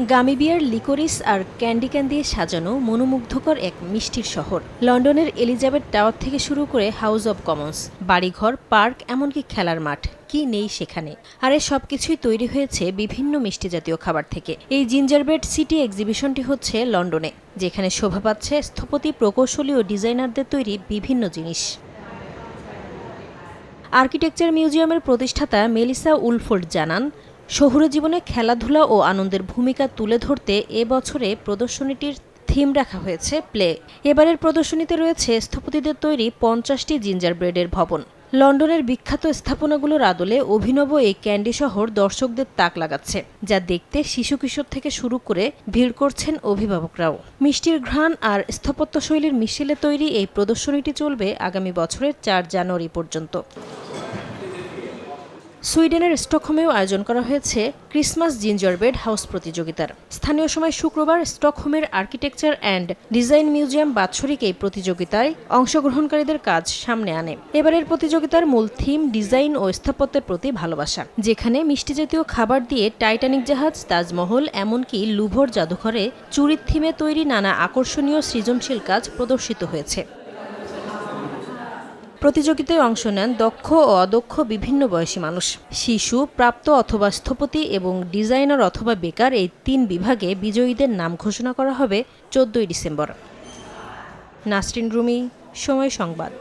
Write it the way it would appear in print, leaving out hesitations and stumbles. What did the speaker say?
Gummy বিয়ার, liquorice আর candy দিয়ে সাজানো মনোমুগ্ধকর এক মিষ্টির শহর। লন্ডনের এলিজাবেথ টাওয়ার থেকে শুরু করে হাউস অব কমন্স, বাড়িঘর, পার্ক, এমনকি খেলার মাঠ, কি নেই সেখানে। আর এই সবকিছুই তৈরি হয়েছে বিভিন্ন মিষ্টি জাতীয় খাবার থেকে। এই জিঞ্জারব্রেড সিটি এক্সিবিশনটি হচ্ছে লন্ডনে, যেখানে শোভা পাচ্ছে স্থপতি, প্রকৌশলী ও ডিজাইনারদের তৈরি বিভিন্ন জিনিস। আর্কিটেকচার মিউজিয়ামের প্রতিষ্ঠাতা মেলিসা উলফোর্ড জানান, শহুরে জীবনে খেলাধুলা ও আনন্দের ভূমিকা তুলে ধরতে এবছরে প্রদর্শনীটির থিম রাখা হয়েছে প্লে। এবারের প্রদর্শনীতে রয়েছে স্থপতিদের তৈরি 50টি জিঞ্জারব্রেডের ভবন। লন্ডনের বিখ্যাত স্থাপনাগুলোর আদলে অভিনব এই ক্যান্ডি শহর দর্শকদের তাক লাগাচ্ছে, যা দেখতে শিশু কিশোর থেকে শুরু করে ভিড় করছেন অভিভাবকরাও। মিষ্টির ঘ্রাণ আর স্থাপত্যশৈলীর মিশেলে তৈরি এই প্রদর্শনীটি চলবে আগামী বছরের 4 জানুয়ারি পর্যন্ত। সুইডেনের স্টকহোমেও আয়োজন করা হয়েছে ক্রিসমাস জিঞ্জারব্রেড হাউস প্রতিযোগিতার। স্থানীয় সময় শুক্রবার স্টকহোমের আর্কিটেকচার অ্যান্ড ডিজাইন মিউজিয়াম বাৎসরিক এই প্রতিযোগিতায় অংশগ্রহণকারীদের কাজ সামনে আনে। এবারের প্রতিযোগিতার মূল থিম ডিজাইন ও স্থাপত্যের প্রতি ভালোবাসা, যেখানে মিষ্টি জাতীয় খাবার দিয়ে টাইটানিক জাহাজ, তাজমহল, এমনকি লুভর জাদুঘরে চুরির থিমে তৈরি নানা আকর্ষণীয় সৃজনশীল কাজ প্রদর্শিত হয়েছে। প্রতিযোগিতায় অংশ নেন দক্ষ ও অদক্ষ বিভিন্ন বয়সী মানুষ। শিশু, প্রাপ্ত অথবা স্থপতি এবং ডিজাইনার অথবা বেকার, এই 3 বিভাগে বিজয়ীদের নাম ঘোষণা করা হবে 14 ডিসেম্বর। নাসরিন রুমি, সময় সংবাদ।